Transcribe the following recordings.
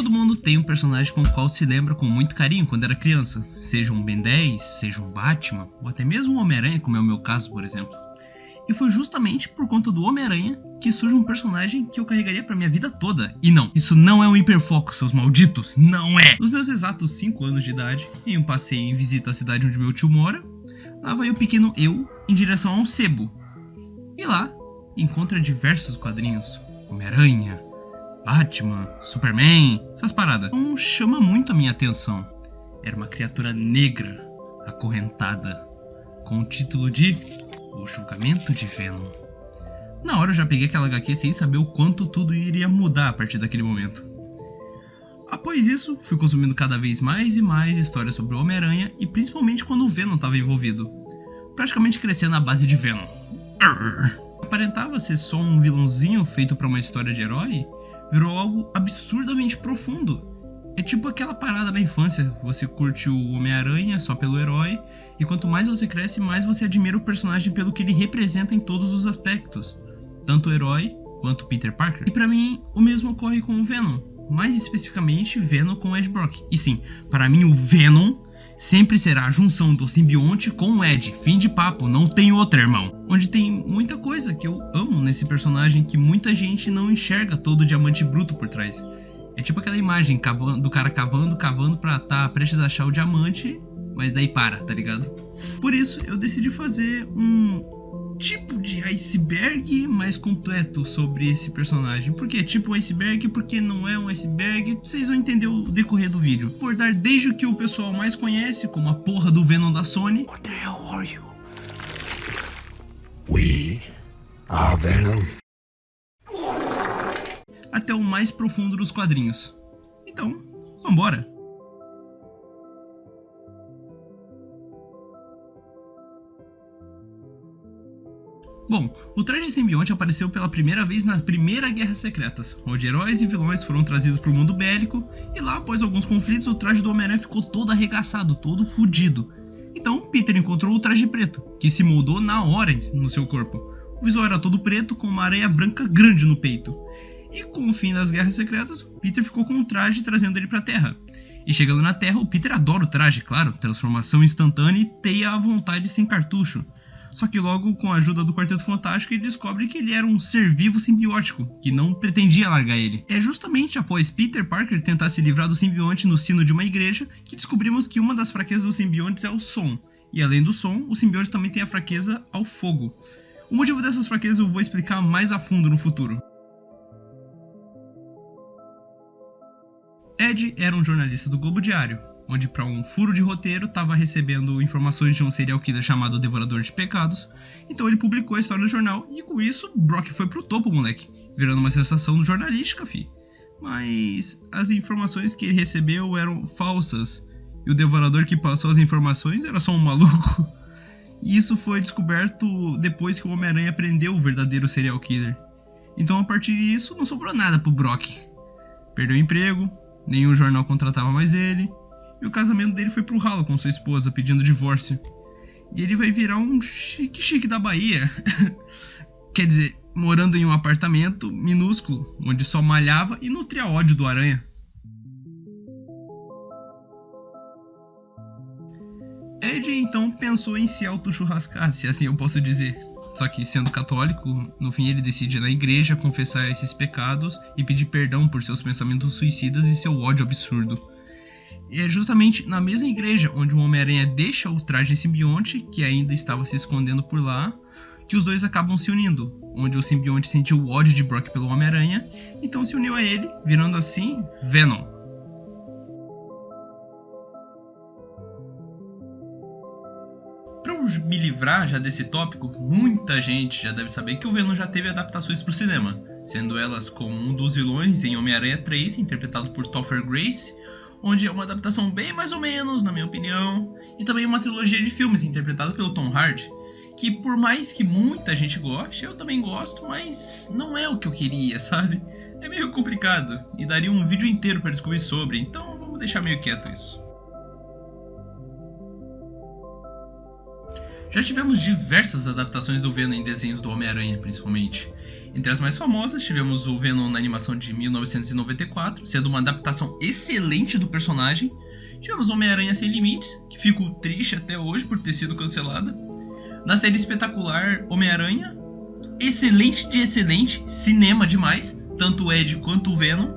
Todo mundo tem um personagem com o qual se lembra com muito carinho quando era criança, seja um Ben 10, seja um Batman, ou até mesmo um Homem-Aranha, como é o meu caso, por exemplo. E foi justamente por conta do Homem-Aranha que surge um personagem que eu carregaria pra minha vida toda. E não, isso não é um hiperfoco, seus malditos, não é! Nos meus exatos 5 anos de idade, em um passeio em visita à cidade onde meu tio mora, lá vai o pequeno eu em direção a um sebo. E lá, encontra diversos quadrinhos, Homem-Aranha, Batman, Superman, essas paradas. Então chama muito a minha atenção. Era uma criatura negra, acorrentada, com o título de O Julgamento de Venom. Na hora eu já peguei aquela HQ sem saber o quanto tudo iria mudar a partir daquele momento. Após isso, fui consumindo cada vez mais e mais histórias sobre o Homem-Aranha e principalmente quando o Venom estava envolvido. Praticamente crescendo à base de Venom. Aparentava ser só um vilãozinho feito para uma história de herói, virou algo absurdamente profundo. É tipo aquela parada da infância, você curte o Homem-Aranha só pelo herói, e quanto mais você cresce, mais você admira o personagem pelo que ele representa em todos os aspectos, tanto o herói quanto o Peter Parker. E pra mim, o mesmo ocorre com o Venom, mais especificamente Venom com Ed Brock. E sim, para mim o Venom sempre será a junção do simbionte com o Ed, fim de papo, não tem outra, irmão. Onde tem muita coisa que eu amo nesse personagem que muita gente não enxerga todo o diamante bruto por trás. É tipo aquela imagem do cara cavando pra tá prestes a achar o diamante, mas daí para, tá ligado? Por isso eu decidi fazer um tipo de iceberg mais completo sobre esse personagem. Por que tipo um iceberg? Porque não é um iceberg, vocês vão entender o decorrer do vídeo. Por dar desde o que o pessoal mais conhece, como a porra do Venom da Sony. What the hell are you? We are Venom. Até o mais profundo dos quadrinhos. Então, vambora! Bom, o traje simbionte apareceu pela primeira vez na Primeira Guerra Secretas, onde heróis e vilões foram trazidos para o mundo bélico, e lá, após alguns conflitos, o traje do Homem-Aranha ficou todo arregaçado, todo fudido. Então, Peter encontrou o traje preto, que se moldou na hora no seu corpo. O visual era todo preto, com uma aranha branca grande no peito. E com o fim das Guerras Secretas, Peter ficou com o traje trazendo ele pra Terra. E chegando na Terra, o Peter adora o traje, claro, transformação instantânea e teia à vontade sem cartucho. Só que logo, com a ajuda do Quarteto Fantástico, ele descobre que ele era um ser vivo simbiótico, que não pretendia largar ele. É justamente após Peter Parker tentar se livrar do simbionte no sino de uma igreja, que descobrimos que uma das fraquezas dos simbiontes é o som. E além do som, o simbionte também tem a fraqueza ao fogo. O motivo dessas fraquezas eu vou explicar mais a fundo no futuro. Ed era um jornalista do Globo Diário, onde para um furo de roteiro estava recebendo informações de um serial killer chamado Devorador de Pecados, então ele publicou a história no jornal e com isso Brock foi pro topo, moleque, virando uma sensação jornalística, fi. Mas as informações que ele recebeu eram falsas e o devorador que passou as informações era só um maluco. E isso foi descoberto depois que o Homem-Aranha prendeu o verdadeiro serial killer. Então a partir disso não sobrou nada pro Brock. Perdeu o emprego, nenhum jornal contratava mais ele, e o casamento dele foi pro ralo com sua esposa pedindo divórcio. E ele vai virar um chique da Bahia. Quer dizer, morando em um apartamento minúsculo, onde só malhava e nutria ódio do Aranha. Ed então pensou em se auto-churrascar, se assim eu posso dizer. Só que, sendo católico, no fim ele decide ir na igreja confessar esses pecados e pedir perdão por seus pensamentos suicidas e seu ódio absurdo. E é justamente na mesma igreja onde o Homem-Aranha deixa o traje simbionte, que ainda estava se escondendo por lá, que os dois acabam se unindo, onde o simbionte sentiu o ódio de Brock pelo Homem-Aranha, então se uniu a ele, virando assim Venom. Pra eu me livrar já desse tópico, muita gente já deve saber que o Venom já teve adaptações pro cinema, sendo elas como um dos vilões em Homem-Aranha 3, interpretado por Topher Grace, onde é uma adaptação bem mais ou menos, na minha opinião, e também uma trilogia de filmes interpretada pelo Tom Hardy, que por mais que muita gente goste, eu também gosto, mas não é o que eu queria, sabe? É meio complicado, e daria um vídeo inteiro para descobrir sobre, então vamos deixar meio quieto isso. Já tivemos diversas adaptações do Venom em desenhos do Homem-Aranha, principalmente. Entre as mais famosas, tivemos o Venom na animação de 1994, sendo uma adaptação excelente do personagem. Tivemos Homem-Aranha Sem Limites, que fico triste até hoje por ter sido cancelada. Na série espetacular Homem-Aranha, excelente de excelente, cinema demais, tanto o Ed quanto o Venom.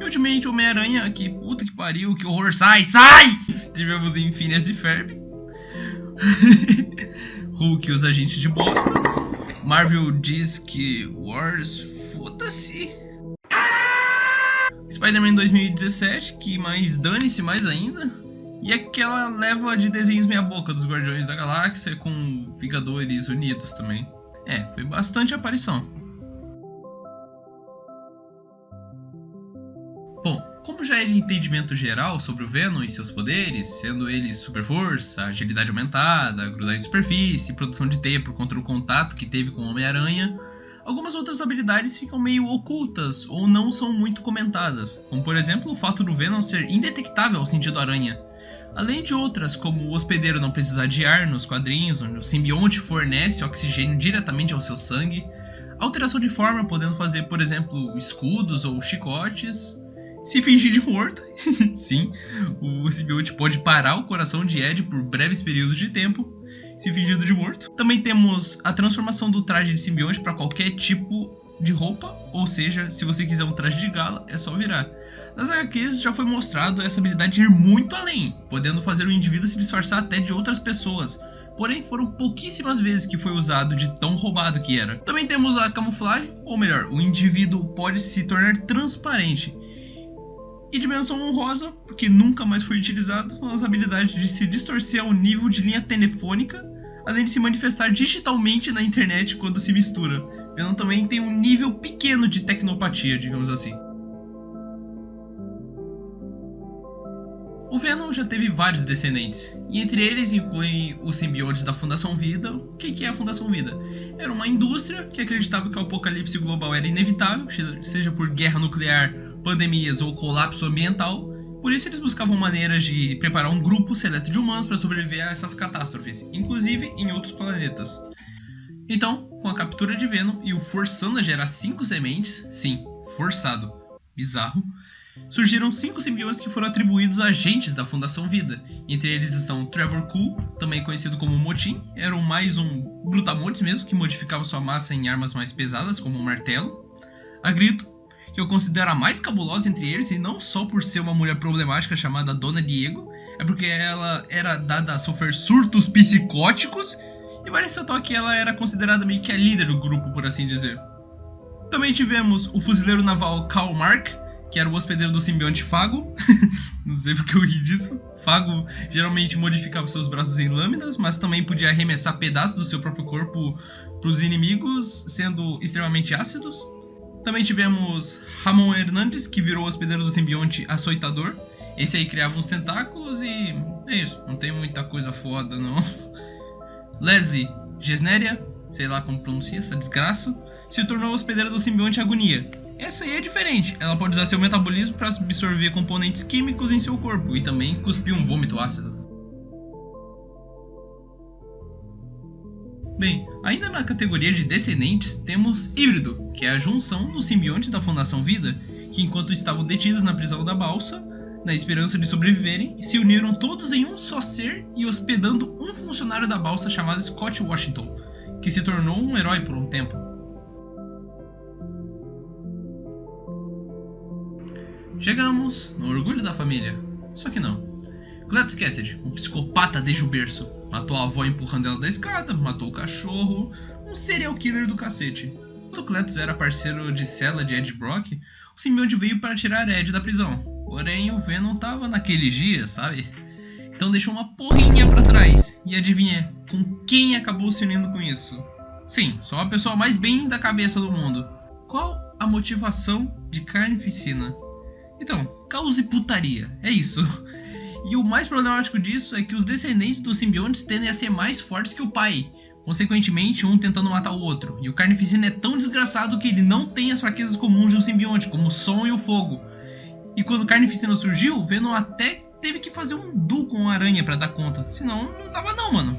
E ultimamente Homem-Aranha, que puta que pariu, que horror, sai! Tivemos em Phineas e Ferb. Hulk e os Agentes de Bosta. Marvel diz que Wars, foda-se. Spider-Man 2017, que mais dane-se mais ainda. E aquela leva de desenhos meia boca dos Guardiões da Galáxia com Vingadores Unidos também. Foi bastante aparição. Bom, como já é de entendimento geral sobre o Venom e seus poderes, sendo eles super força, agilidade aumentada, grudar em superfície, produção de teia por conta do contato que teve com o Homem-Aranha, algumas outras habilidades ficam meio ocultas ou não são muito comentadas, como por exemplo o fato do Venom ser indetectável ao sentido aranha. Além de outras, como o hospedeiro não precisar de ar nos quadrinhos, onde o simbionte fornece oxigênio diretamente ao seu sangue, alteração de forma podendo fazer, por exemplo, escudos ou chicotes, se fingir de morto. Sim, o simbionte pode parar o coração de Ed por breves períodos de tempo, se fingindo de morto. Também temos a transformação do traje de simbionte para qualquer tipo de roupa, ou seja, se você quiser um traje de gala, é só virar. Nas HQs já foi mostrado essa habilidade de ir muito além, podendo fazer o indivíduo se disfarçar até de outras pessoas. Porém, foram pouquíssimas vezes que foi usado de tão roubado que era. Também temos a camuflagem, ou melhor, o indivíduo pode se tornar transparente. E dimensão honrosa, porque nunca mais foi utilizado, as habilidades de se distorcer ao nível de linha telefônica, além de se manifestar digitalmente na internet quando se mistura. Venom também tem um nível pequeno de tecnopatia, digamos assim. O Venom já teve vários descendentes, e entre eles incluem os simbiontes da Fundação Vida. O que é a Fundação Vida? Era uma indústria que acreditava que o apocalipse global era inevitável, seja por guerra nuclear, pandemias ou colapso ambiental. Por isso eles buscavam maneiras de preparar um grupo seleto de humanos para sobreviver a essas catástrofes, inclusive em outros planetas. Então, com a captura de Venom e o forçando a gerar 5 sementes, sim, forçado, bizarro, surgiram 5 simbiontes que foram atribuídos a agentes da Fundação Vida. Entre eles estão Trevor Cool, também conhecido como Motim, era mais um brutamontes mesmo, que modificava sua massa em armas mais pesadas, como um martelo. A Grito, que eu considero a mais cabulosa entre eles, e não só por ser uma mulher problemática chamada Dona Diego, é porque ela era dada a sofrer surtos psicóticos, e vale ressaltar que ela era considerada meio que a líder do grupo, por assim dizer. Também tivemos o fuzileiro naval Karl Mark, que era o hospedeiro do simbionte Fago. Não sei porque eu ri disso. Fago geralmente modificava seus braços em lâminas, mas também podia arremessar pedaços do seu próprio corpo para os inimigos, sendo extremamente ácidos. Também tivemos Ramon Hernandes, que virou o hospedeiro do simbionte Açoitador. Esse aí criava uns tentáculos e é isso, não tem muita coisa foda não. Leslie Gesneria, sei lá como pronuncia essa desgraça, se tornou hospedeira do simbionte Agonia. Essa aí é diferente, ela pode usar seu metabolismo para absorver componentes químicos em seu corpo e também cuspir um vômito ácido. Bem, ainda na categoria de descendentes, temos Híbrido, que é a junção dos simbiontes da Fundação Vida, que enquanto estavam detidos na prisão da Balsa, na esperança de sobreviverem, se uniram todos em um só ser e hospedando um funcionário da Balsa chamado Scott Washington, que se tornou um herói por um tempo. Chegamos no orgulho da família, só que não. Cletus Cassidy, um psicopata desde o berço, matou a avó empurrando ela da escada, matou o cachorro, um serial killer do cacete. Quando Cletus era parceiro de cela de Ed Brock, o simbionte veio para tirar Ed da prisão, porém o Venom tava naqueles dias, sabe? Então deixou uma porrinha pra trás, e adivinha com quem acabou se unindo com isso? Sim, só a pessoa mais bem da cabeça do mundo. Qual a motivação de Carnificina? Então, caos e putaria, é isso. E o mais problemático disso é que os descendentes dos simbiontes tendem a ser mais fortes que o pai, consequentemente um tentando matar o outro. E o Carnificina é tão desgraçado que ele não tem as fraquezas comuns de um simbionte, como o som e o fogo. E quando o Carnificina surgiu, o Venom até teve que fazer um duo com a aranha pra dar conta, senão não dava não, mano.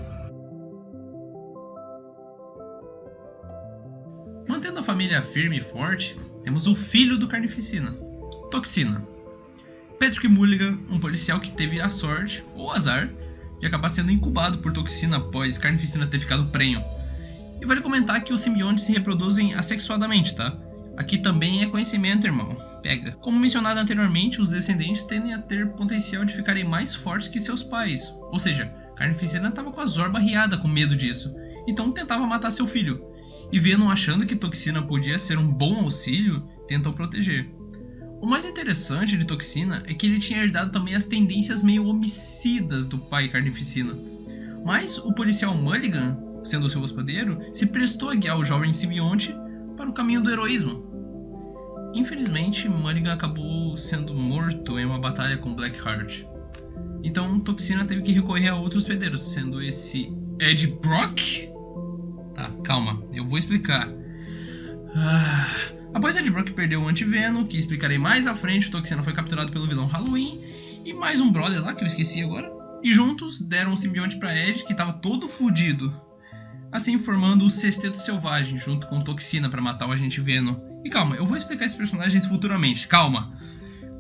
Mantendo a família firme e forte, temos o filho do Carnificina, Toxina. Patrick Mulligan, um policial que teve a sorte, ou azar, de acabar sendo incubado por Toxina após Carnificina ter ficado prenho. E vale comentar que os simbiontes se reproduzem assexuadamente, tá? Aqui também é conhecimento, irmão. Pega. Como mencionado anteriormente, os descendentes tendem a ter potencial de ficarem mais fortes que seus pais. Ou seja, Carnificina estava com a zorba riada com medo disso, então tentava matar seu filho. E Venom, achando que Toxina podia ser um bom auxílio, tentou proteger. O mais interessante de Toxina é que ele tinha herdado também as tendências meio homicidas do pai Carnificina. Mas o policial Mulligan, sendo seu hospedeiro, se prestou a guiar o jovem simbionte para o caminho do heroísmo. Infelizmente, Mulligan acabou sendo morto em uma batalha com Blackheart. Então, Toxina teve que recorrer a outros hospedeiros, sendo esse Ed Brock. Tá, calma, eu vou explicar. Após Ed Brock perder o Anti-Venom, que explicarei mais à frente, Toxina foi capturado pelo vilão Halloween e mais um brother lá que eu esqueci agora. E juntos deram um simbionte pra Ed, que estava todo fudido. Assim formando o Sexteto Selvagem, junto com Toxina para matar o Agente Venom. E calma, eu vou explicar esses personagens futuramente, calma.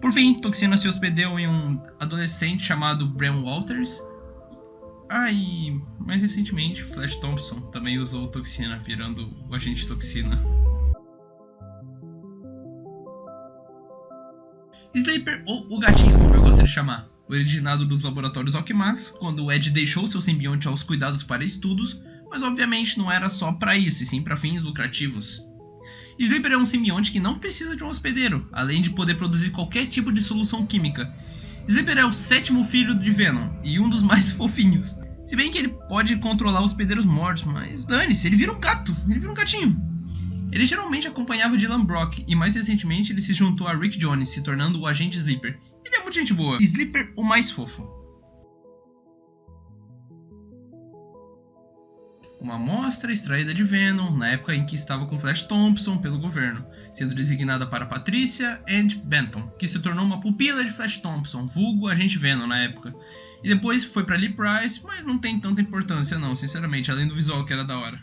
Por fim, Toxina se hospedou em um adolescente chamado Bram Walters. E mais recentemente, Flash Thompson também usou Toxina, virando o Agente Toxina. Sleeper, ou o gatinho, como eu gosto de chamar, originado dos laboratórios Alchemax, quando Ed deixou seu simbionte aos cuidados para estudos, mas obviamente não era só para isso, e sim para fins lucrativos. Sleeper é um simbionte que não precisa de um hospedeiro, além de poder produzir qualquer tipo de solução química. Sleeper é o 7º filho de Venom, e um dos mais fofinhos. Se bem que ele pode controlar hospedeiros mortos, mas dane-se, ele vira um gato, ele vira um gatinho. Ele geralmente acompanhava Dylan Brock, e mais recentemente ele se juntou a Rick Jones, se tornando o agente Sleeper. Ele é muito gente boa. Sleeper, o mais fofo. Uma amostra extraída de Venom, na época em que estava com Flash Thompson pelo governo, sendo designada para Patricia and Benton, que se tornou uma pupila de Flash Thompson, vulgo Agente Venom na época. E depois foi para Lee Price, mas não tem tanta importância não, sinceramente, além do visual que era da hora.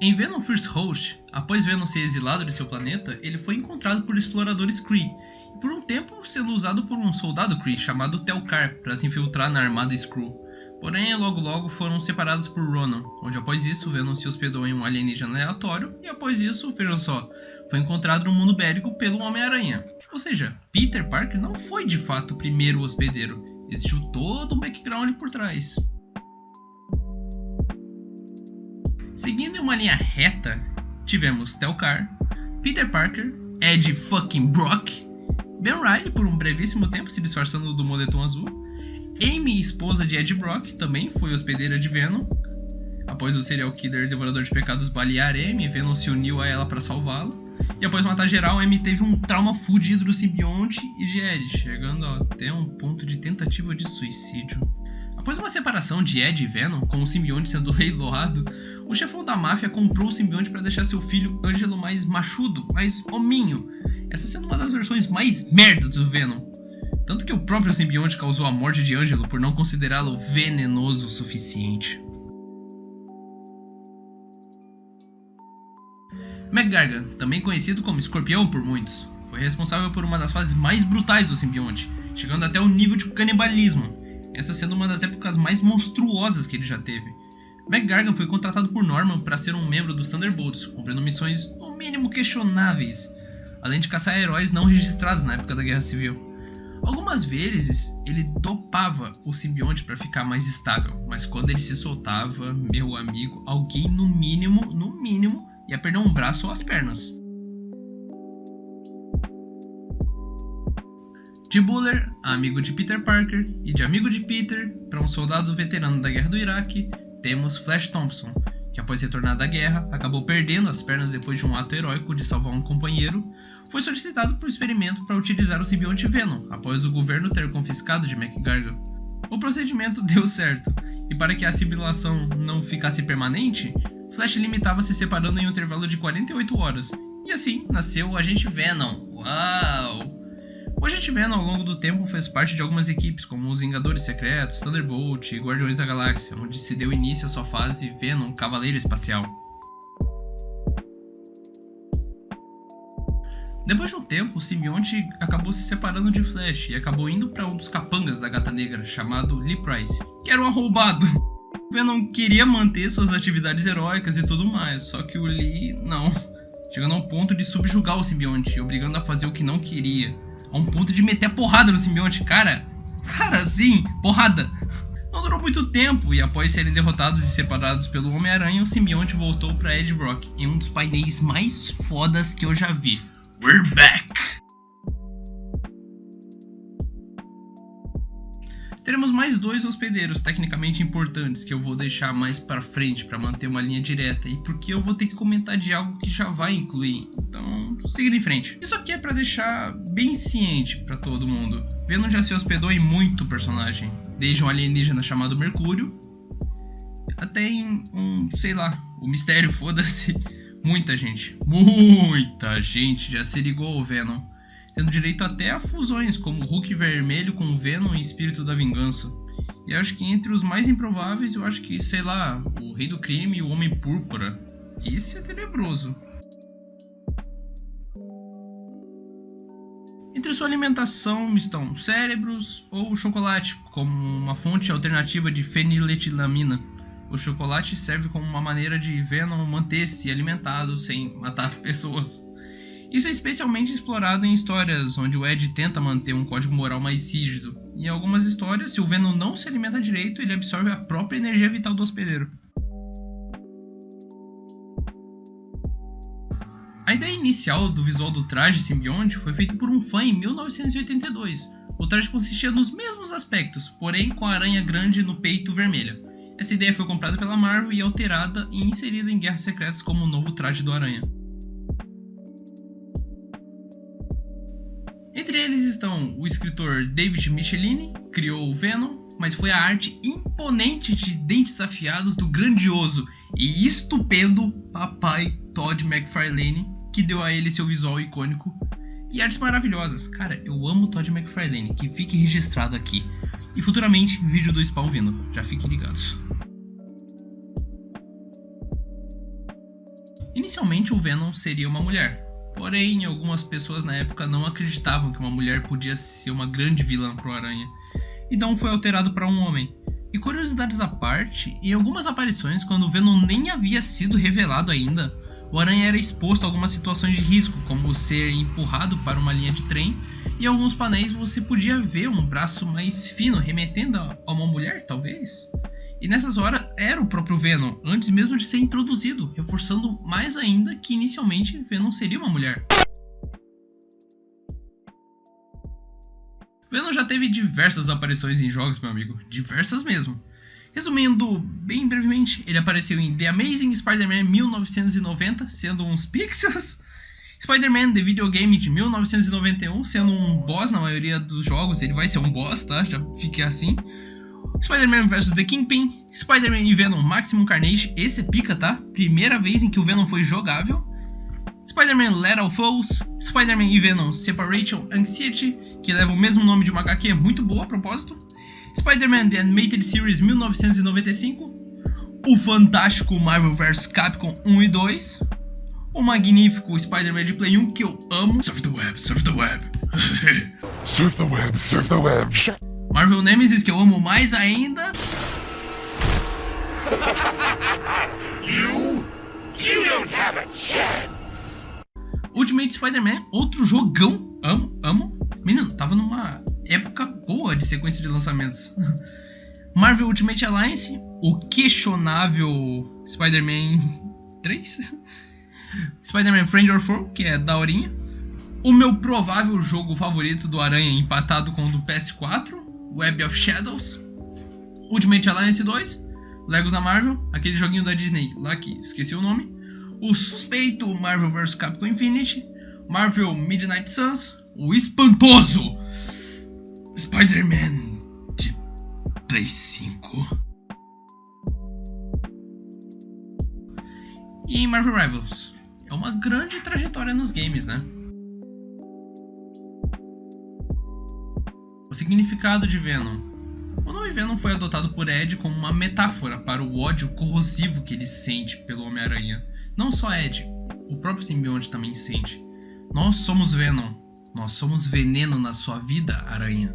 Em Venom First Host, após Venom ser exilado de seu planeta, ele foi encontrado por exploradores Kree, e por um tempo sendo usado por um soldado Kree chamado Tel-Kar para se infiltrar na armada Skrull. Porém, logo foram separados por Ronan, onde após isso Venom se hospedou em um alienígena aleatório, e após isso, vejam só, foi encontrado no mundo bélico pelo Homem-Aranha. Ou seja, Peter Parker não foi de fato o primeiro hospedeiro, existiu todo um background por trás. Seguindo em uma linha reta, tivemos Tel-Kar, Peter Parker, Ed fucking Brock, Ben Reilly por um brevíssimo tempo se disfarçando do moletom azul, Amy, esposa de Ed Brock, também foi hospedeira de Venom. Após o serial killer devorador de pecados balear Amy, Venom se uniu a ela para salvá-la. E após matar geral, Amy teve um trauma fudido do simbionte e de Ed, chegando até um ponto de tentativa de suicídio. Após uma separação de Ed e Venom, com o simbionte sendo leiloado, o chefão da máfia comprou o simbionte para deixar seu filho Ângelo mais machudo, mais hominho, essa sendo uma das versões mais merdas do Venom. Tanto que o próprio simbionte causou a morte de Ângelo por não considerá-lo venenoso o suficiente. McGargan, também conhecido como Escorpião por muitos, foi responsável por uma das fases mais brutais do simbionte, chegando até o nível de canibalismo, essa sendo uma das épocas mais monstruosas que ele já teve. McGargan foi contratado por Norman para ser um membro dos Thunderbolts, cumprindo missões no mínimo questionáveis, além de caçar heróis não registrados na época da Guerra Civil. Algumas vezes ele dopava o simbionte para ficar mais estável, mas quando ele se soltava, meu amigo, alguém no mínimo, ia perder um braço ou as pernas. De Buller, amigo de Peter Parker, e de amigo de Peter, para um soldado veterano da Guerra do Iraque, temos Flash Thompson, que após retornar da guerra, acabou perdendo as pernas depois de um ato heróico de salvar um companheiro, foi solicitado para o experimento para utilizar o simbionte Venom, após o governo ter confiscado de McGargan. O procedimento deu certo, e para que a assimilação não ficasse permanente, Flash limitava-se separando em um intervalo de 48 horas, e assim nasceu o Agente Venom. Uau! O Agente Venom, ao longo do tempo, fez parte de algumas equipes, como os Vingadores Secretos, Thunderbolt e Guardiões da Galáxia, onde se deu início à sua fase Venom Cavaleiro Espacial. Depois de um tempo, o simbionte acabou se separando de Flash e acabou indo para um dos capangas da Gata Negra, chamado Lee Price, que era um arrombado. O Venom queria manter suas atividades heróicas e tudo mais, só que o Lee não, chegando ao ponto de subjugar o simbionte, obrigando a fazer o que não queria, a um ponto de meter a porrada no simbionte, cara, sim, porrada. Não durou muito tempo e após serem derrotados e separados pelo Homem-Aranha, o simbionte voltou para Ed Brock em um dos painéis mais fodas que eu já vi. We're back! Teremos mais 2 hospedeiros tecnicamente importantes que eu vou deixar mais pra frente pra manter uma linha direta e porque eu vou ter que comentar de algo que já vai incluir, então seguindo em frente. Isso aqui é pra deixar bem ciente pra todo mundo. Venom já se hospedou em muito personagem, desde um alienígena chamado Mercúrio até em sei lá, o Mistério, foda-se. Muita gente já se ligou ao Venom, tendo direito até a fusões como Hulk Vermelho com Venom e Espírito da Vingança. E acho que entre os mais improváveis, eu acho que, sei lá, o Rei do Crime e o Homem Púrpura. Esse é tenebroso. Entre sua alimentação estão cérebros ou chocolate, como uma fonte alternativa de feniletilamina. O chocolate serve como uma maneira de Venom manter-se alimentado sem matar pessoas. Isso é especialmente explorado em histórias onde o Ed tenta manter um código moral mais rígido. Em algumas histórias, se o Venom não se alimenta direito, ele absorve a própria energia vital do hospedeiro. A ideia inicial do visual do traje simbionte foi feita por um fã em 1982. O traje consistia nos mesmos aspectos, porém com a aranha grande no peito vermelha. Essa ideia foi comprada pela Marvel e alterada e inserida em Guerras Secretas como o novo traje do Aranha. Entre eles estão o escritor David Michelini, que criou o Venom, mas foi a arte imponente de dentes afiados do grandioso e estupendo papai Todd McFarlane, que deu a ele seu visual icônico e artes maravilhosas. Cara, eu amo Todd McFarlane, que fique registrado aqui. E futuramente, vídeo do Spawn vindo, já fiquem ligados. Inicialmente o Venom seria uma mulher, porém algumas pessoas na época não acreditavam que uma mulher podia ser uma grande vilã pro Aranha, então foi alterado para um homem. E curiosidades à parte, em algumas aparições quando o Venom nem havia sido revelado ainda, o Aranha era exposto a algumas situações de risco, como ser empurrado para uma linha de trem, e em alguns painéis você podia ver um braço mais fino remetendo a uma mulher, talvez? E nessas horas era o próprio Venom, antes mesmo de ser introduzido, reforçando mais ainda que inicialmente Venom seria uma mulher. Venom já teve diversas aparições em jogos, meu amigo, diversas mesmo. Resumindo bem brevemente, ele apareceu em The Amazing Spider-Man 1990, sendo uns pixels. Spider-Man The Videogame de 1991, sendo um boss na maioria dos jogos, ele vai ser um boss, tá? Já fique assim. Spider-Man vs The Kingpin, Spider-Man e Venom Maximum Carnage, esse é pica, tá? Primeira vez em que o Venom foi jogável. Spider-Man Lethal Foes, Spider-Man e Venom Separation Anxiety, que leva o mesmo nome de uma HQ, muito boa a propósito. Spider-Man The Animated Series 1995, o fantástico Marvel vs Capcom 1 e 2, o magnífico Spider-Man de Play 1 que eu amo. Surf the web, surf the web. Surf the web, surf the web. Marvel Nemesis que eu amo mais ainda. You don't have a chance. Ultimate Spider-Man, outro jogão. Amo. Menino, tava numa época boa de sequência de lançamentos. Marvel Ultimate Alliance, o questionável Spider-Man 3. Spider-Man Friend or Foe, que é daorinha. O meu provável jogo favorito do Aranha, empatado com o do PS4, Web of Shadows. Ultimate Alliance 2, Legos da Marvel, aquele joguinho da Disney lá que esqueci o nome. O suspeito Marvel vs Capcom Infinity, Marvel Midnight Suns, o espantoso Spider-Man de Play 5 e Marvel Rivals. É uma grande trajetória nos games, né? O significado de Venom. O nome Venom foi adotado por Ed como uma metáfora para o ódio corrosivo que ele sente pelo Homem-Aranha. Não só Ed, o próprio simbionte também sente. Nós somos Venom. Nós somos veneno na sua vida, aranha.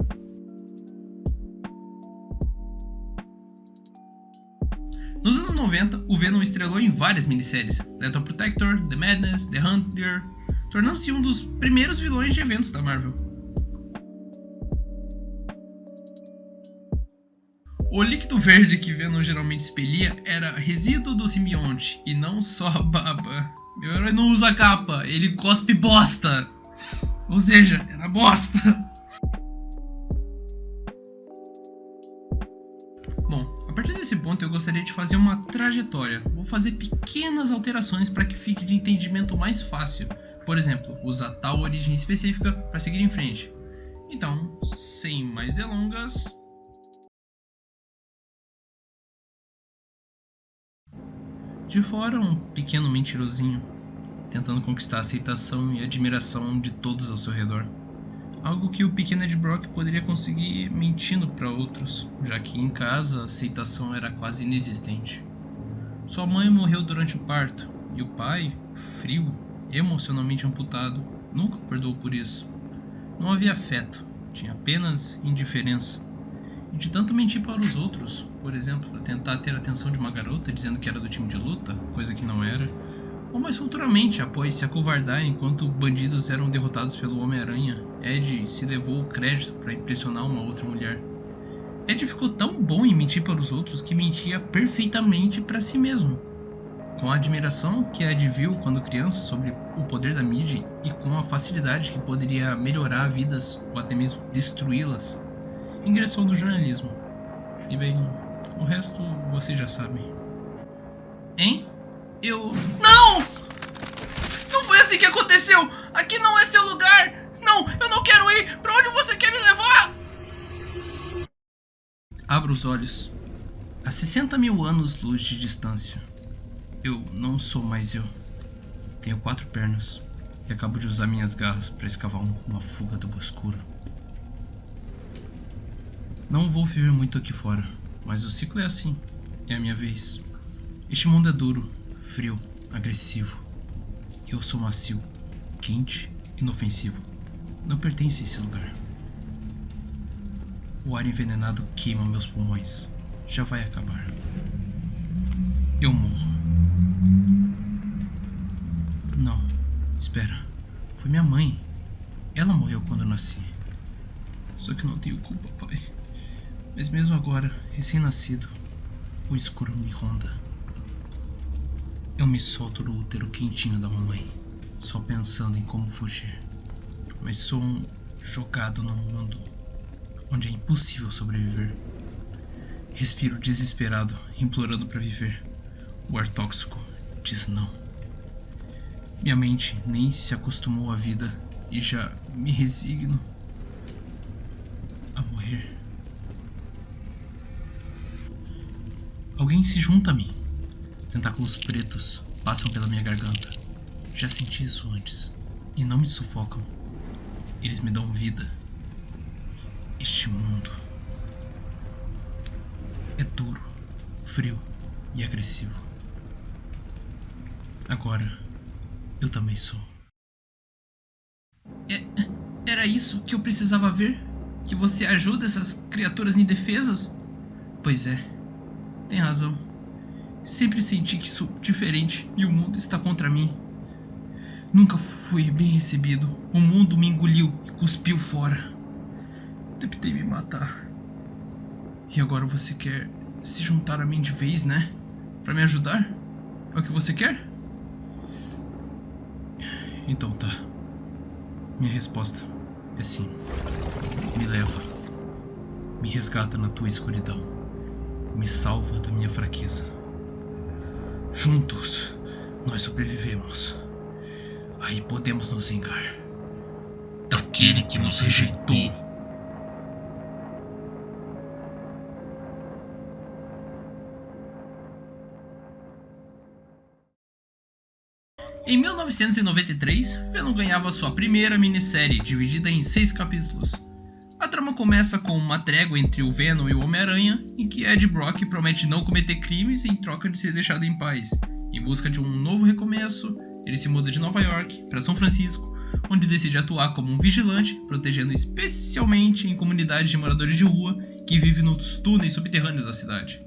Nos anos 90, o Venom estrelou em várias minisséries, Lethal Protector, The Madness, The Hunter, tornando-se um dos primeiros vilões de eventos da Marvel. O líquido verde que Venom geralmente expelia era resíduo do simbionte, e não só a baba. Meu herói não usa capa, ele cospe bosta! Ou seja, era bosta! Bom, a partir desse ponto eu gostaria de fazer uma trajetória. Vou fazer pequenas alterações para que fique de entendimento mais fácil. Por exemplo, usar tal origem específica para seguir em frente. Então, sem mais delongas... De fora, um pequeno mentirosinho, tentando conquistar a aceitação e admiração de todos ao seu redor. Algo que o pequeno Ed Brock poderia conseguir mentindo para outros, já que em casa a aceitação era quase inexistente. Sua mãe morreu durante o parto, e o pai, frio, emocionalmente amputado, nunca o perdoou por isso. Não havia afeto, tinha apenas indiferença. E de tanto mentir para os outros, por exemplo, para tentar ter a atenção de uma garota dizendo que era do time de luta, coisa que não era, ou mais futuramente, após se acovardar enquanto bandidos eram derrotados pelo Homem-Aranha, Ed se levou o crédito para impressionar uma outra mulher. Ed ficou tão bom em mentir para os outros que mentia perfeitamente para si mesmo. Com a admiração que Ed viu quando criança sobre o poder da mídia e com a facilidade que poderia melhorar vidas ou até mesmo destruí-las, ingressou no jornalismo. E bem, o resto vocês já sabem. Hein? Não! Não foi assim que aconteceu! Aqui não é seu lugar! Não, eu não quero ir! Pra onde você quer me levar? Abra os olhos. A 60 mil anos-luz de distância. Eu não sou mais eu. Tenho 4 pernas e acabo de usar minhas garras para escavar uma fuga do obscuro. Não vou viver muito aqui fora, mas o ciclo é assim. É a minha vez. Este mundo é duro, frio, agressivo. E eu sou macio, quente, inofensivo. Não pertenço a esse lugar. O ar envenenado queima meus pulmões. Já vai acabar. Eu morro. Não, espera. Foi minha mãe. Ela morreu quando eu nasci. Só que eu não tenho culpa, pai. Mas mesmo agora, recém-nascido, o escuro me ronda. Eu me solto do útero quentinho da mamãe, só pensando em como fugir. Mas sou um jogado num mundo onde é impossível sobreviver. Respiro desesperado, implorando para viver. O ar tóxico diz não. Minha mente nem se acostumou à vida e já me resigno a morrer. Alguém se junta a mim. Tentáculos pretos passam pela minha garganta. Já senti isso antes. E não me sufocam. Eles me dão vida. Este mundo é duro, frio e agressivo. Agora, eu também sou. Era isso que eu precisava ver? Que você ajuda essas criaturas indefesas? Pois é, tem razão. Sempre senti que sou diferente e o mundo está contra mim. Nunca fui bem recebido. O mundo me engoliu e cuspiu fora. Tentei me matar. E agora você quer se juntar a mim de vez, né? Pra me ajudar? É o que você quer? Então tá. Minha resposta é sim. Me leva. Me resgata na tua escuridão. Me salva da minha fraqueza. Juntos, nós sobrevivemos. Aí podemos nos vingar daquele que nos rejeitou. Em 1993, Venom ganhava sua primeira minissérie, dividida em 6 capítulos. A trama começa com uma trégua entre o Venom e o Homem-Aranha, em que Ed Brock promete não cometer crimes em troca de ser deixado em paz. Em busca de um novo recomeço, ele se muda de Nova York para São Francisco, onde decide atuar como um vigilante, protegendo especialmente em comunidades de moradores de rua que vivem nos túneis subterrâneos da cidade.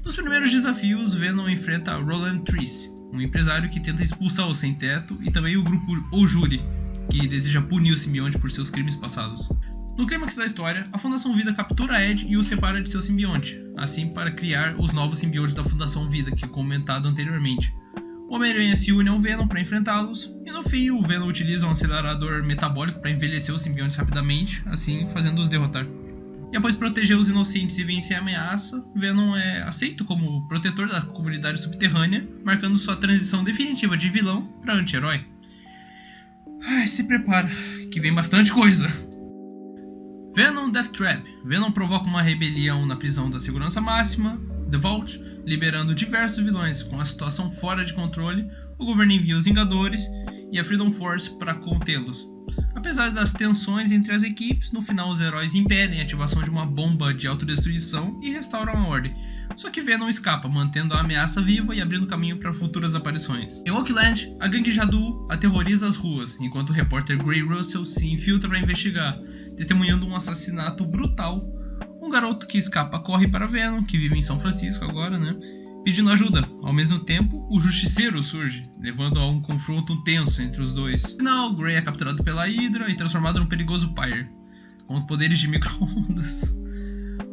Nos primeiros desafios, Venom enfrenta Roland Treece, um empresário que tenta expulsar o sem-teto, e também o grupo O Júri, que deseja punir o simbionte por seus crimes passados. No clímax da história, a Fundação Vida captura Ed e o separa de seu simbionte, assim para criar os novos simbiontes da Fundação Vida, que é comentado anteriormente. O Homem-Aranha se une ao Venom para enfrentá-los, e no fim o Venom utiliza um acelerador metabólico para envelhecer os simbiontes rapidamente, assim fazendo-os derrotar. E após proteger os inocentes e vencer a ameaça, Venom é aceito como protetor da comunidade subterrânea, marcando sua transição definitiva de vilão para anti-herói. Se prepara, que vem bastante coisa! Venom Death Trap. Venom provoca uma rebelião na prisão da segurança máxima, The Vault, liberando diversos vilões. Com a situação fora de controle, o governo envia os Vingadores e a Freedom Force para contê-los. Apesar das tensões entre as equipes, no final os heróis impedem a ativação de uma bomba de autodestruição e restauram a ordem. Só que Venom escapa, mantendo a ameaça viva e abrindo caminho para futuras aparições. Em Oakland, a gangue Jadu aterroriza as ruas, enquanto o repórter Gray Russell se infiltra para investigar, testemunhando um assassinato brutal. Um garoto que escapa corre para Venom, que vive em São Francisco agora, pedindo ajuda. Ao mesmo tempo, o Justiceiro surge, levando a um confronto tenso entre os dois. No final, Gray é capturado pela Hydra e transformado num perigoso Pyre, com poderes de micro-ondas.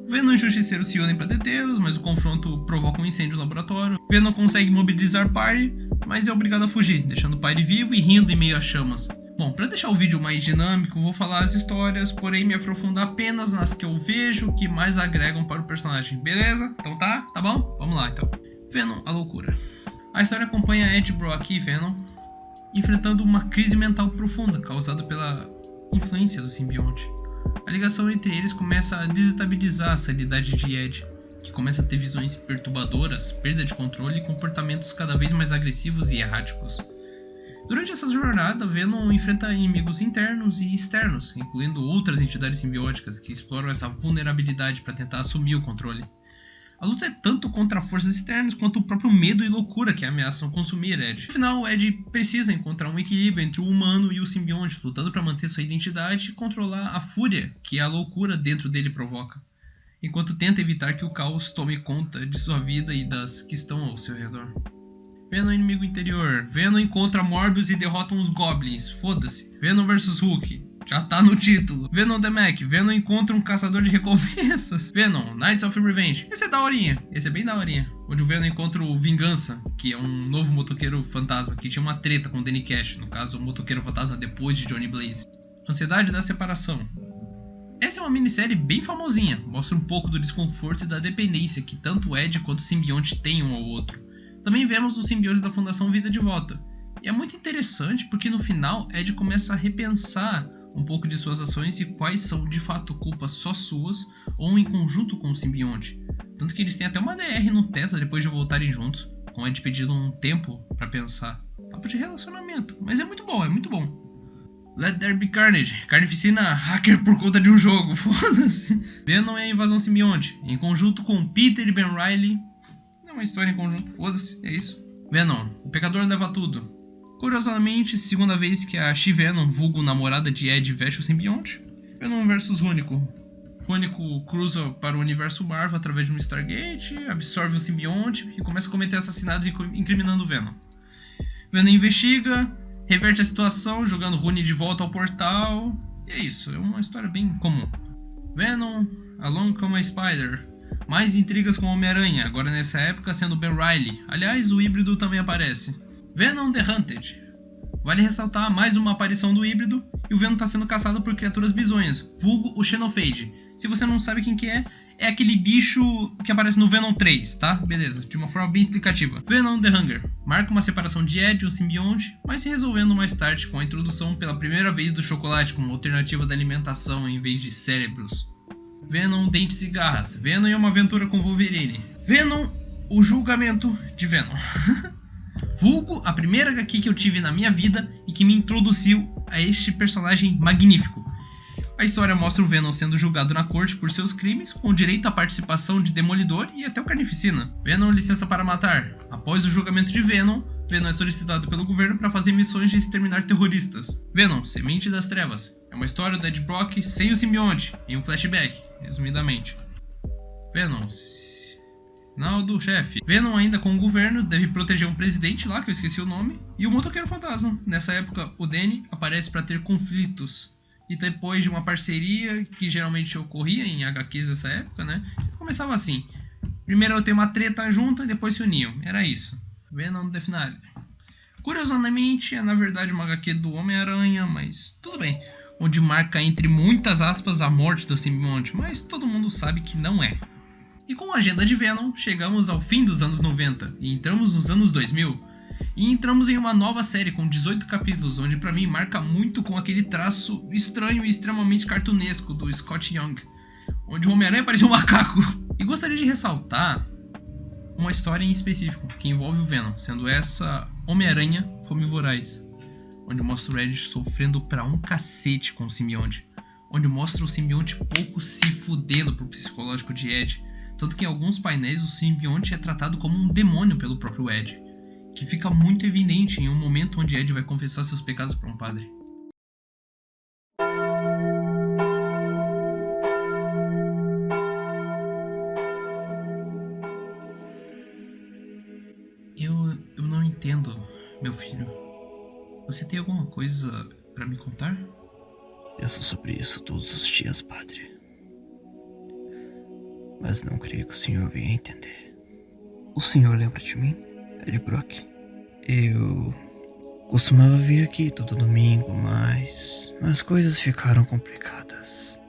Venom e o Justiceiro se unem para detê-los, mas o confronto provoca um incêndio no laboratório. Venom consegue mobilizar Pyre, mas é obrigado a fugir, deixando Pyre vivo e rindo em meio às chamas. Bom, para deixar o vídeo mais dinâmico, vou falar as histórias, porém me aprofundar apenas nas que eu vejo que mais agregam para o personagem, beleza? Então tá bom? Vamos lá então. Venom, a loucura. A história acompanha Ed Brock e Venom enfrentando uma crise mental profunda causada pela influência do simbionte. A ligação entre eles começa a desestabilizar a sanidade de Ed, que começa a ter visões perturbadoras, perda de controle e comportamentos cada vez mais agressivos e erráticos. Durante essa jornada, Venom enfrenta inimigos internos e externos, incluindo outras entidades simbióticas que exploram essa vulnerabilidade para tentar assumir o controle. A luta é tanto contra forças externas quanto o próprio medo e loucura que ameaçam consumir Ed. No final, Ed precisa encontrar um equilíbrio entre o humano e o simbionte, lutando para manter sua identidade e controlar a fúria que a loucura dentro dele provoca, enquanto tenta evitar que o caos tome conta de sua vida e das que estão ao seu redor. Venom inimigo interior. Venom encontra Morbius e derrota uns Goblins. Foda-se. Venom vs Hulk. Já tá no título. Venom The Mac. Venom encontra um caçador de recompensas. Venom Knights of Revenge. Esse é daorinha. Esse é bem daorinha. Onde o Venom encontra o Vingança, que é um novo motoqueiro fantasma, que tinha uma treta com o Danny Cash. No caso, o motoqueiro fantasma depois de Johnny Blaze. Ansiedade da separação. Essa é uma minissérie bem famosinha. Mostra um pouco do desconforto e da dependência que tanto o Ed quanto o simbionte têm um ao outro. Também vemos os simbiontes da Fundação Vida de volta. E é muito interessante porque no final Ed começa a repensar um pouco de suas ações e quais são de fato culpas só suas ou em conjunto com o simbionte. Tanto que eles têm até uma DR no teto depois de voltarem juntos, com Ed pedindo um tempo pra pensar. Papo de relacionamento, mas é muito bom, é muito bom. Let There Be Carnage. Carnificina hacker por conta de um jogo, foda-se. Venom e a invasão simbionte, em conjunto com Peter e Ben Reilly. Uma história em conjunto, foda-se, é isso. Venom, o pecador leva tudo. Curiosamente, segunda vez que a She-Venom, vulgo namorada de Ed, veste o simbionte. Venom vs Rúnico. Rúnico cruza para o universo Marvel através de um Stargate, absorve o simbionte e começa a cometer assassinatos incriminando Venom. Venom investiga, reverte a situação, jogando Rune de volta ao portal. E é isso, é uma história bem comum. Venom, Along Come a Spider. Mais intrigas com o Homem-Aranha, agora nessa época sendo Ben Reilly. Aliás, o híbrido também aparece. Venom The Hunted. Vale ressaltar mais uma aparição do híbrido, e o Venom está sendo caçado por criaturas bizonhas, vulgo o Xenophage. Se você não sabe quem que é aquele bicho que aparece no Venom 3, tá? Beleza, de uma forma bem explicativa. Venom The Hunger. Marca uma separação de Ed e o simbionte, mas se resolvendo mais tarde com a introdução pela primeira vez do chocolate como alternativa da alimentação em vez de cérebros. Venom, Dentes e Garras. Venom e uma aventura com Wolverine. Venom, o julgamento de Venom. Vulgo, a primeira HQ que eu tive na minha vida e que me introduziu a este personagem magnífico. A história mostra o Venom sendo julgado na corte por seus crimes, com direito à participação de Demolidor e até o Carnificina. Venom licença para matar. Após o julgamento de Venom é solicitado pelo governo para fazer missões de exterminar terroristas. Venom, Semente das Trevas. É uma história do Ed Brock sem o simbionte, em um flashback, resumidamente. Venom, final do chefe. Venom, ainda com o governo, deve proteger um presidente lá, que eu esqueci o nome, e o motoqueiro fantasma. Nessa época, o Danny aparece para ter conflitos. E depois de uma parceria que geralmente ocorria em HQs dessa época, né? Sempre começava assim. Primeiro eu tenho uma treta junto e depois se uniam. Era isso. Venom The Finale. Curiosamente, é na verdade uma HQ do Homem-Aranha, mas tudo bem. Onde marca entre muitas aspas a morte do simbionte, mas todo mundo sabe que não é. E com a agenda de Venom, chegamos ao fim dos anos 90 e entramos nos anos 2000. E entramos em uma nova série com 18 capítulos, onde pra mim marca muito com aquele traço estranho e extremamente cartunesco do Scott Young, onde o Homem-Aranha parecia um macaco. E gostaria de ressaltar uma história em específico que envolve o Venom, sendo essa Homem-Aranha Fome Voraz, onde mostra o Ed sofrendo pra um cacete com o simbionte, onde mostra o simbionte pouco se fudendo pro psicológico de Ed, tanto que em alguns painéis o simbionte é tratado como um demônio pelo próprio Ed, que fica muito evidente em um momento onde Ed vai confessar seus pecados para um padre. Eu não entendo, meu filho. Você tem alguma coisa para me contar? Penso sobre isso todos os dias, padre. Mas não creio que o senhor venha entender. O senhor lembra de mim? Ed Brock. Eu costumava vir aqui todo domingo, mas as coisas ficaram complicadas.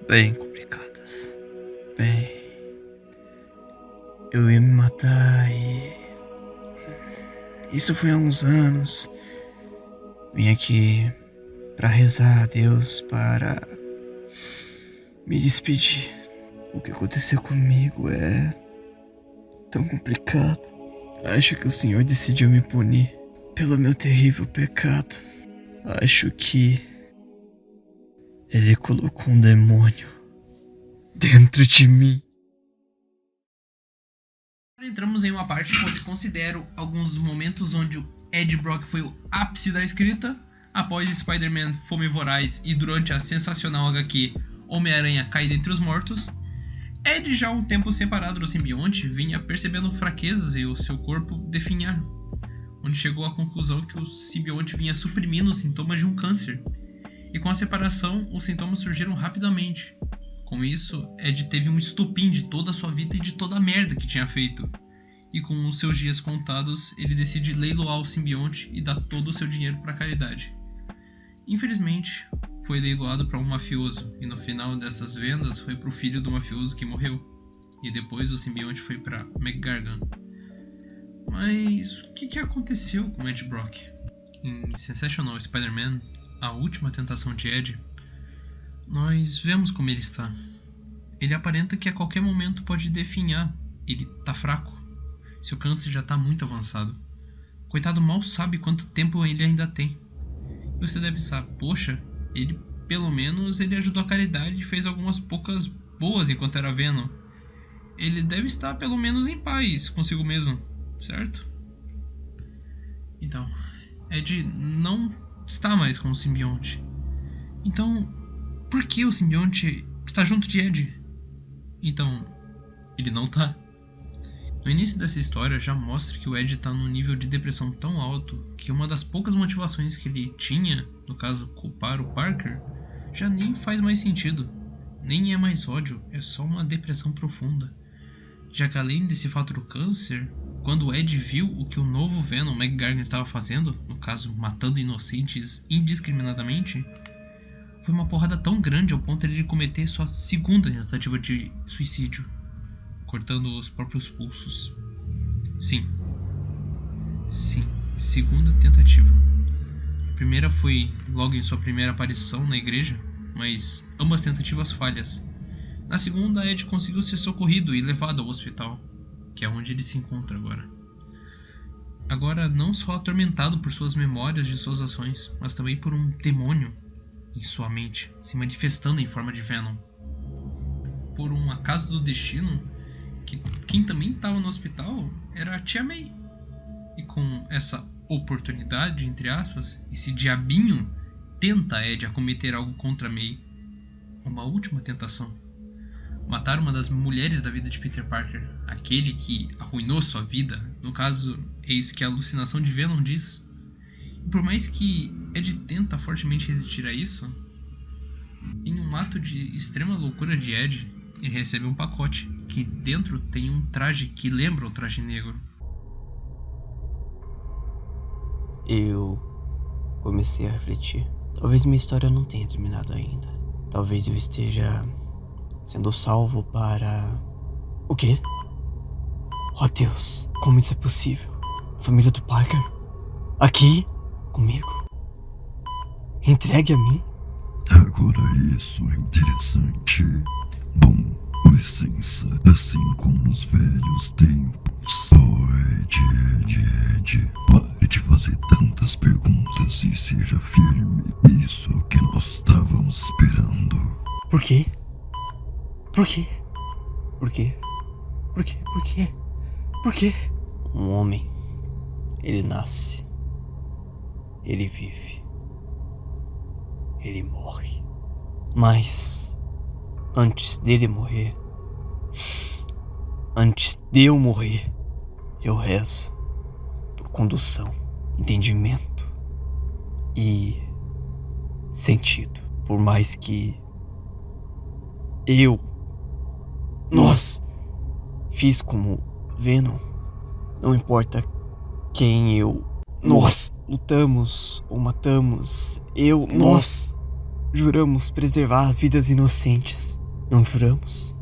Bem complicadas. Bem, eu ia me matar e... Isso foi há uns anos. Vim aqui pra rezar a Deus, para me despedir. O que aconteceu comigo é tão complicado. Acho que o Senhor decidiu me punir pelo meu terrível pecado. Acho que Ele colocou um demônio dentro de mim. Entramos em uma parte onde considero alguns momentos onde o Ed Brock foi o ápice da escrita, após Spider-Man Fome Voraz e durante a sensacional HQ Homem-Aranha Cai Dentre os Mortos. Ed, já um tempo separado do simbionte, vinha percebendo fraquezas e o seu corpo definhar, onde chegou à conclusão que o simbionte vinha suprimindo os sintomas de um câncer, e com a separação os sintomas surgiram rapidamente. Com isso, Ed teve um estopim de toda a sua vida e de toda a merda que tinha feito, e com os seus dias contados, ele decide leiloar o simbionte e dar todo o seu dinheiro para caridade. Infelizmente, foi leiloado para um mafioso, e no final dessas vendas foi para o filho do mafioso que morreu, e depois o simbionte foi para McGargan. Mas o que aconteceu com Ed Brock? Em Sensational Spider-Man, a última tentação de Ed, nós vemos como ele está. Ele aparenta que a qualquer momento pode definhar, ele tá fraco, seu câncer já tá muito avançado. Coitado mal sabe quanto tempo ele ainda tem. E você deve pensar, poxa, ele pelo menos ele ajudou a caridade e fez algumas poucas boas enquanto era Venom. Ele deve estar pelo menos em paz consigo mesmo, certo? Então, Ed não está mais com o simbionte. Então, por que o simbionte está junto de Ed? Então, ele não tá. No início dessa história já mostra que o Ed está num nível de depressão tão alto que uma das poucas motivações que ele tinha, no caso culpar o Parker, já nem faz mais sentido. Nem é mais ódio, é só uma depressão profunda. Já que além desse fato do câncer, quando o Ed viu o que o novo Venom McGargan estava fazendo, no caso matando inocentes indiscriminadamente, foi uma porrada tão grande ao ponto de ele cometer sua segunda tentativa de suicídio, cortando os próprios pulsos. Sim, segunda tentativa. A primeira foi logo em sua primeira aparição na igreja, mas ambas tentativas falhas. Na segunda, Ed conseguiu ser socorrido e levado ao hospital, que é onde ele se encontra agora. agora não só atormentado por suas memórias de suas ações, mas também por um demônio em sua mente, se manifestando em forma de Venom. Por um acaso do destino, que quem também estava no hospital era a tia May. E com essa oportunidade, entre aspas, esse diabinho tenta Ed a cometer algo contra May. Uma última tentação. Matar uma das mulheres da vida de Peter Parker. Aquele que arruinou sua vida. No caso, é isso que a alucinação de Venom diz. E por mais que Ed tenta fortemente resistir a isso, em um ato de extrema loucura de Ed, ele recebe um pacote que dentro tem um traje que lembra o traje negro. Eu comecei a refletir. Talvez minha história não tenha terminado ainda. Talvez eu esteja sendo salvo para... O quê? Oh Deus, como isso é possível? A família do Parker? Aqui? Comigo? Entregue a mim? Agora isso é interessante. Bom, licença, assim como nos velhos tempos. Oh, Ed, pare de fazer tantas perguntas e seja firme. Isso é o que nós estávamos esperando. Por quê? Por quê? Por quê? Por quê? Por quê? Por quê? Um homem, ele nasce, ele vive, ele morre. Mas antes dele morrer, antes de eu morrer, eu rezo por condução, entendimento e sentido. Por mais que nós fiz como Venom, não importa quem nós lutamos ou matamos, nós juramos preservar as vidas inocentes, não juramos?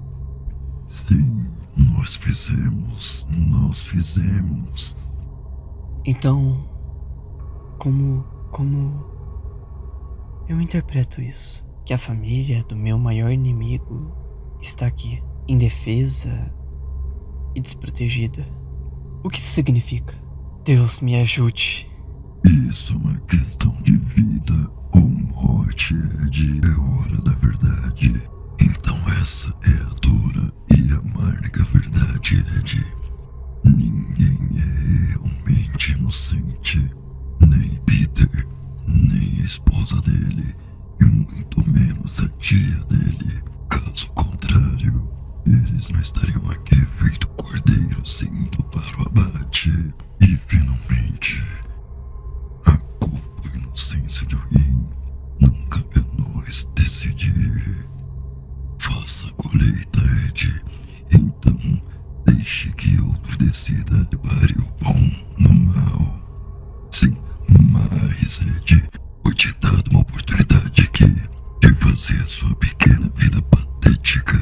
Sim, nós fizemos. Então, como eu interpreto isso? Que a família do meu maior inimigo está aqui, indefesa e desprotegida. O que isso significa? Deus me ajude. Isso é uma questão de vida ou morte, Ed. É hora da verdade. Então essa é a dura e amarga verdade, Ed. Ninguém é realmente inocente. Nem Peter, nem a esposa dele, e muito menos a tia dele. Caso contrário, eles não estariam aqui feito cordeiros indo para o abate. E finalmente, a culpa e inocência de alguém não cabe a nós decidir. Faça a colheita, Ed. Então, deixe que outro decida. Separe o bom no mal. Sim, mas, Ed, foi te dado uma oportunidade aqui de fazer a sua pequena vida patética.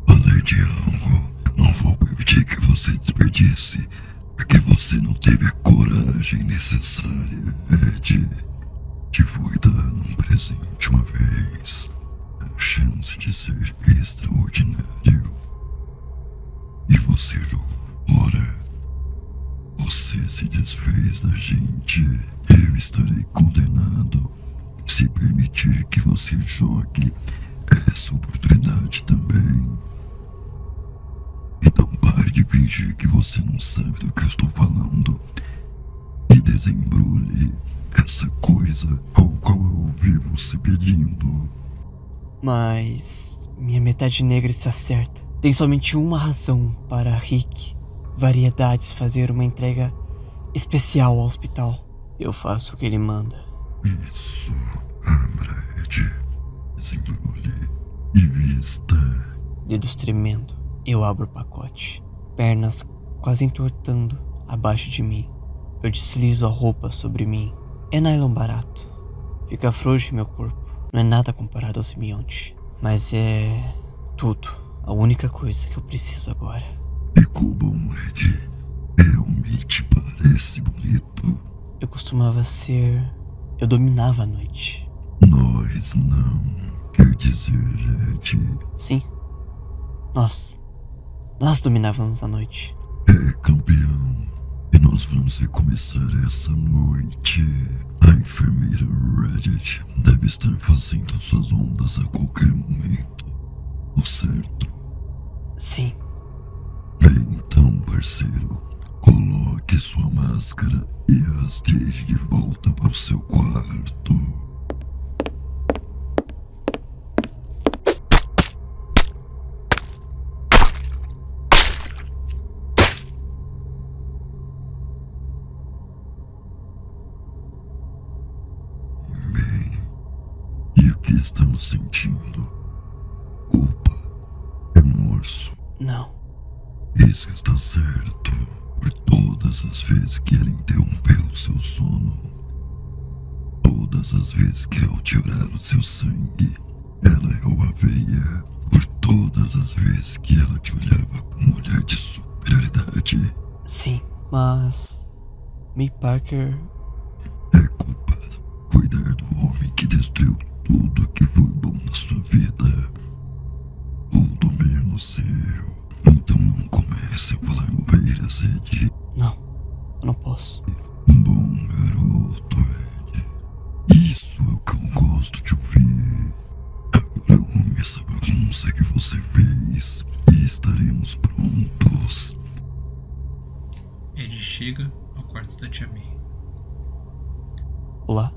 Além de algo, não vou permitir que você desperdice, porque você não teve a coragem necessária, Ed. Te fui dar um presente uma vez, a chance de ser extraordinário, e você jogou fora. Você se desfez da gente. Eu estarei condenado se permitir que você jogue essa oportunidade também. Então pare de fingir que você não sabe do que eu estou falando e desembrulhe essa coisa ao qual eu ouvi você pedindo. Mas minha metade negra está certa. Tem somente uma razão para Rick Variedades fazer uma entrega especial ao hospital. Eu faço o que ele manda. Isso, abra, Ed. Desembrulhe e vista. Dedos tremendo, eu abro o pacote. Pernas quase entortando abaixo de mim. Eu deslizo a roupa sobre mim. É nylon barato. Fica frouxo em meu corpo. Não é nada comparado ao simbionte. Mas é tudo. A única coisa que eu preciso agora. Ficou bom, Ed. Realmente parece bonito. Eu costumava ser... Eu dominava a noite. Nós não. Quer dizer, Ed. Sim. Nós dominávamos a noite. É campeão. E nós vamos recomeçar essa noite. A enfermeira Reddit deve estar fazendo suas ondas a qualquer momento. O certo? Sim. Bem, então, parceiro, coloque sua máscara e as deixe de volta para o seu quarto. Bem, e o que estamos sentindo? Culpa? Remorso? Não. Isso está certo. Por todas as vezes que ela interrompeu seu sono, todas as vezes que ao tirar o seu sangue, ela errou a veia, por todas as vezes que ela te olhava como um olhar de superioridade. Sim, mas May Parker... É culpado por cuidar do homem que destruiu tudo que foi bom na sua vida. Tudo menos seu. Então não comece a falar bobeiras, Ed. Não, eu não posso. Bom garoto, Ed. Isso é o que eu gosto de ouvir. Agora arrume essa bagunça que você fez e estaremos prontos. Ed chega ao quarto da tia May. Olá.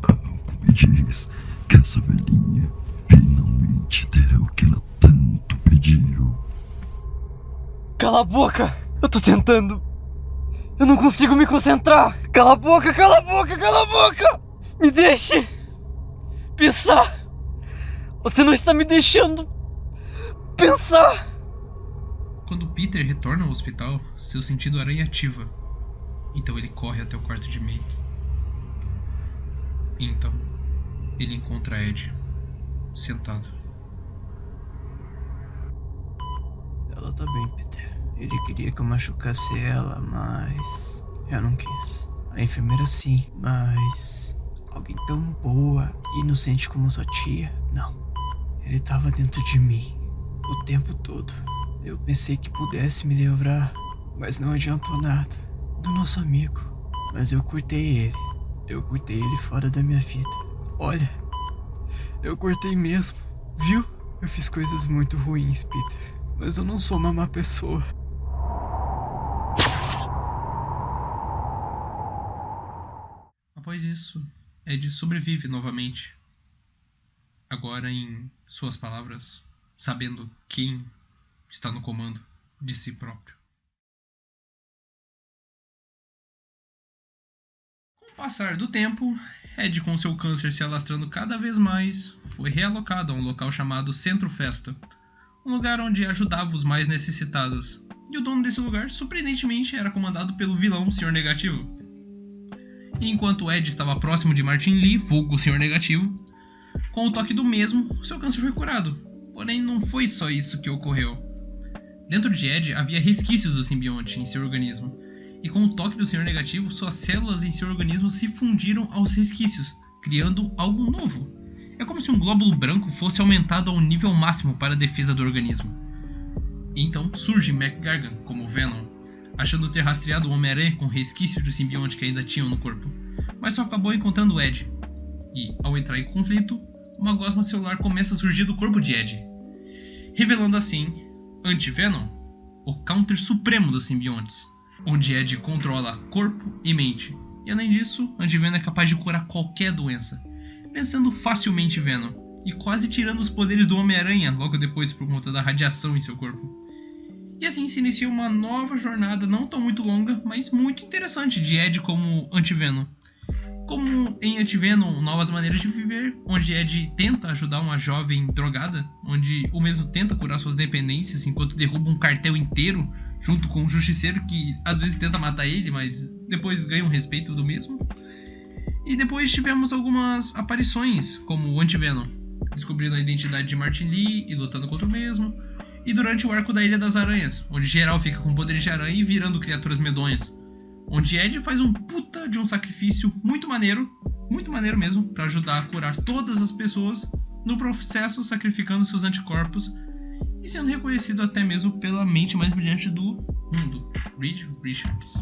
Algo me diz que essa velhinha finalmente terá o que ela tanto pediu. Cala a boca! Eu tô tentando. Eu não consigo me concentrar! Cala a boca, cala a boca, cala a boca! Me deixe pensar! Você não está me deixando pensar! Quando Peter retorna ao hospital, seu sentido aranha ativa. Então ele corre até o quarto de May. E então, ele encontra Ed, sentado. Ela tá bem, Peter. Ele queria que eu machucasse ela, mas eu não quis. A enfermeira sim, mas alguém tão boa e inocente como sua tia, não. Ele tava dentro de mim o tempo todo. Eu pensei que pudesse me livrar, mas não adiantou nada. Do nosso amigo. Mas eu cortei ele. Eu cortei ele fora da minha vida. Olha, eu cortei mesmo, viu? Eu fiz coisas muito ruins, Peter. Mas eu não sou uma má pessoa. Após isso, Ed sobrevive novamente. Agora, em suas palavras, sabendo quem está no comando de si próprio. Com o passar do tempo, Ed, com seu câncer se alastrando cada vez mais, foi realocado a um local chamado Centro Festa, um lugar onde ajudava os mais necessitados. E o dono desse lugar, surpreendentemente, era comandado pelo vilão Sr. Negativo. E enquanto Ed estava próximo de Martin Lee, vulgo Sr. Negativo, com o toque do mesmo, seu câncer foi curado. Porém, não foi só isso que ocorreu. Dentro de Ed havia resquícios do simbionte em seu organismo, e com o toque do Sr. Negativo, suas células em seu organismo se fundiram aos resquícios, criando algo novo. É como se um glóbulo branco fosse aumentado ao nível máximo para a defesa do organismo. E então surge McGargan como Venom, achando ter rastreado o Homem-Aranha com resquícios do simbionte que ainda tinham no corpo, mas só acabou encontrando Ed. E, ao entrar em conflito, uma gosma celular começa a surgir do corpo de Ed, revelando assim Anti-Venom, o counter supremo dos simbiontes, onde Ed controla corpo e mente, e além disso, Anti-Venom é capaz de curar qualquer doença, vencendo facilmente Venom, e quase tirando os poderes do Homem-Aranha logo depois por conta da radiação em seu corpo. E assim se inicia uma nova jornada não tão muito longa, mas muito interessante de Ed como Anti-Venom. Como em Anti-Venom, Novas Maneiras de Viver, onde Ed tenta ajudar uma jovem drogada, onde o mesmo tenta curar suas dependências enquanto derruba um cartel inteiro, junto com um justiceiro que às vezes tenta matar ele, mas depois ganha um respeito do mesmo. E depois tivemos algumas aparições, como o Anti-Venom, descobrindo a identidade de Martin Lee e lutando contra o mesmo, e durante o arco da Ilha das Aranhas, onde geral fica com poderes de aranha e virando criaturas medonhas, onde Ed faz um puta de um sacrifício muito maneiro mesmo, para ajudar a curar todas as pessoas, no processo sacrificando seus anticorpos e sendo reconhecido até mesmo pela mente mais brilhante do mundo, Reed Richards.